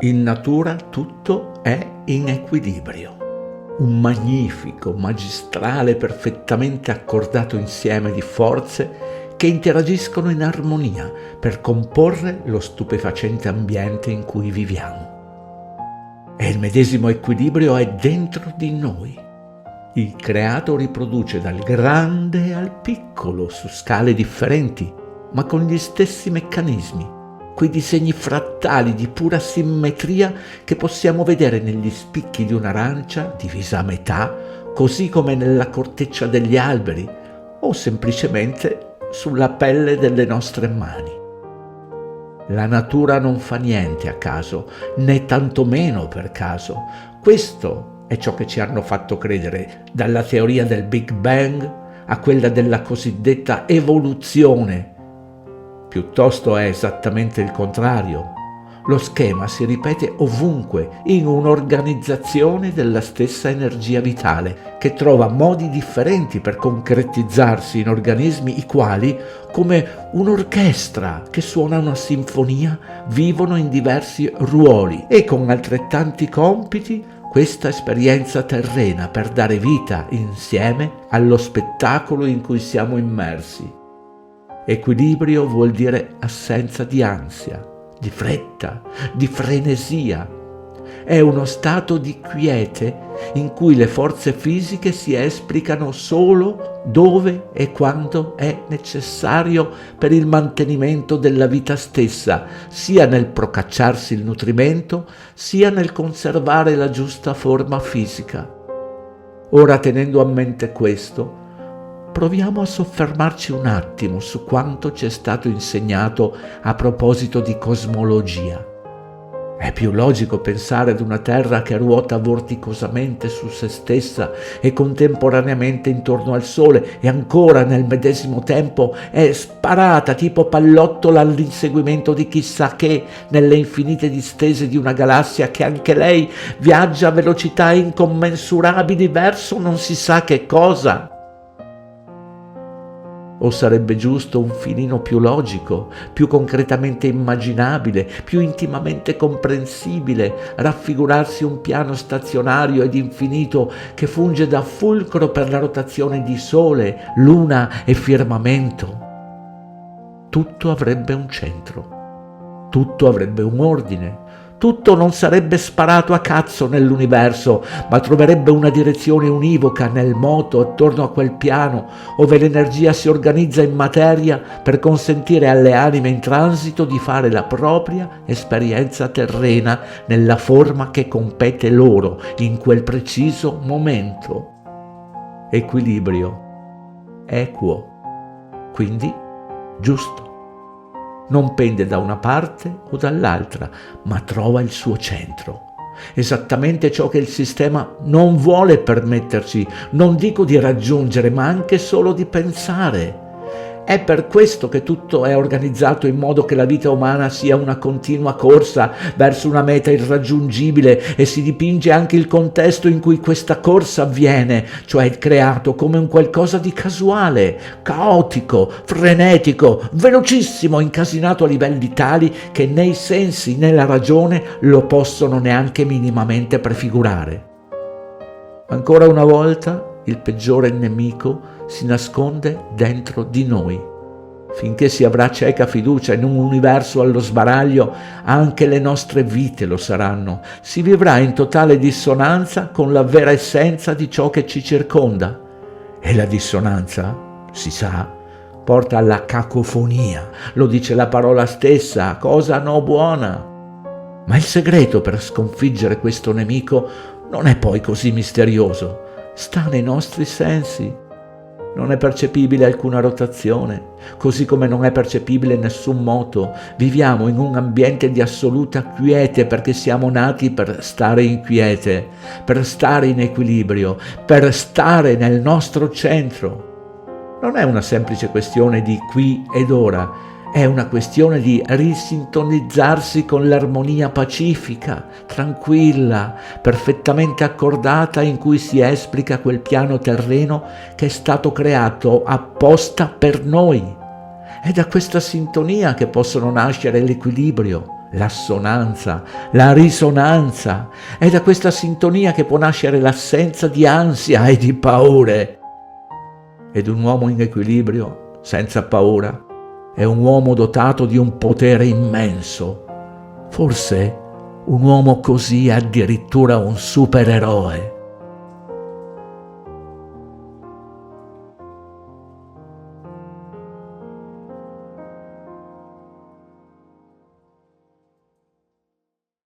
In natura tutto è in equilibrio. Un magnifico, magistrale, perfettamente accordato insieme di forze che interagiscono in armonia per comporre lo stupefacente ambiente in cui viviamo. E il medesimo equilibrio è dentro di noi. Il creato riproduce dal grande al piccolo su scale differenti, ma con gli stessi meccanismi, quei disegni frattali di pura simmetria che possiamo vedere negli spicchi di un'arancia divisa a metà, così come nella corteccia degli alberi o semplicemente sulla pelle delle nostre mani. La natura non fa niente a caso, né tantomeno per caso. Questo è ciò che ci hanno fatto credere, dalla teoria del Big Bang a quella della cosiddetta evoluzione. Piuttosto è esattamente il contrario. Lo schema si ripete ovunque, in un'organizzazione della stessa energia vitale, che trova modi differenti per concretizzarsi in organismi i quali, come un'orchestra che suona una sinfonia, vivono in diversi ruoli e con altrettanti compiti questa esperienza terrena per dare vita insieme allo spettacolo in cui siamo immersi. Equilibrio vuol dire assenza di ansia, di fretta, di frenesia. È uno stato di quiete in cui le forze fisiche si esplicano solo dove e quando è necessario per il mantenimento della vita stessa, sia nel procacciarsi il nutrimento, sia nel conservare la giusta forma fisica. Ora, tenendo a mente questo, proviamo a soffermarci un attimo su quanto ci è stato insegnato a proposito di cosmologia. È più logico pensare ad una Terra che ruota vorticosamente su se stessa e contemporaneamente intorno al Sole e ancora nel medesimo tempo è sparata tipo pallottola all'inseguimento di chissà che nelle infinite distese di una galassia che anche lei viaggia a velocità incommensurabili verso non si sa che cosa. O sarebbe giusto un filino più logico, più concretamente immaginabile, più intimamente comprensibile, raffigurarsi un piano stazionario ed infinito che funge da fulcro per la rotazione di Sole, Luna e firmamento? Tutto avrebbe un centro, tutto avrebbe un ordine, tutto non sarebbe sparato a cazzo nell'universo, ma troverebbe una direzione univoca nel moto attorno a quel piano, ove l'energia si organizza in materia per consentire alle anime in transito di fare la propria esperienza terrena nella forma che compete loro in quel preciso momento. Equilibrio, equo, quindi giusto. Non pende da una parte o dall'altra, ma trova il suo centro. Esattamente ciò che il sistema non vuole permetterci, non dico di raggiungere, ma anche solo di pensare. È per questo che tutto è organizzato in modo che la vita umana sia una continua corsa verso una meta irraggiungibile e si dipinge anche il contesto in cui questa corsa avviene, cioè il creato come un qualcosa di casuale, caotico, frenetico, velocissimo, incasinato a livelli tali che né i sensi né la ragione lo possono neanche minimamente prefigurare. Ancora una volta il peggiore nemico si nasconde dentro di noi. Finché si avrà cieca fiducia in un universo allo sbaraglio, anche le nostre vite lo saranno. Si vivrà in totale dissonanza con la vera essenza di ciò che ci circonda. E la dissonanza, si sa, porta alla cacofonia. Lo dice la parola stessa, cosa no buona. Ma il segreto per sconfiggere questo nemico non è poi così misterioso. Sta nei nostri sensi. Non è percepibile alcuna rotazione, così come non è percepibile nessun moto. Viviamo in un ambiente di assoluta quiete perché siamo nati per stare in quiete, per stare in equilibrio, per stare nel nostro centro. Non è una semplice questione di qui ed ora, è una questione di risintonizzarsi con l'armonia pacifica, tranquilla, perfettamente accordata in cui si esplica quel piano terreno che è stato creato apposta per noi. È da questa sintonia che possono nascere l'equilibrio, l'assonanza, la risonanza. È da questa sintonia che può nascere l'assenza di ansia e di paure. Ed un uomo in equilibrio, senza paura, è un uomo dotato di un potere immenso. Forse un uomo così è addirittura un supereroe.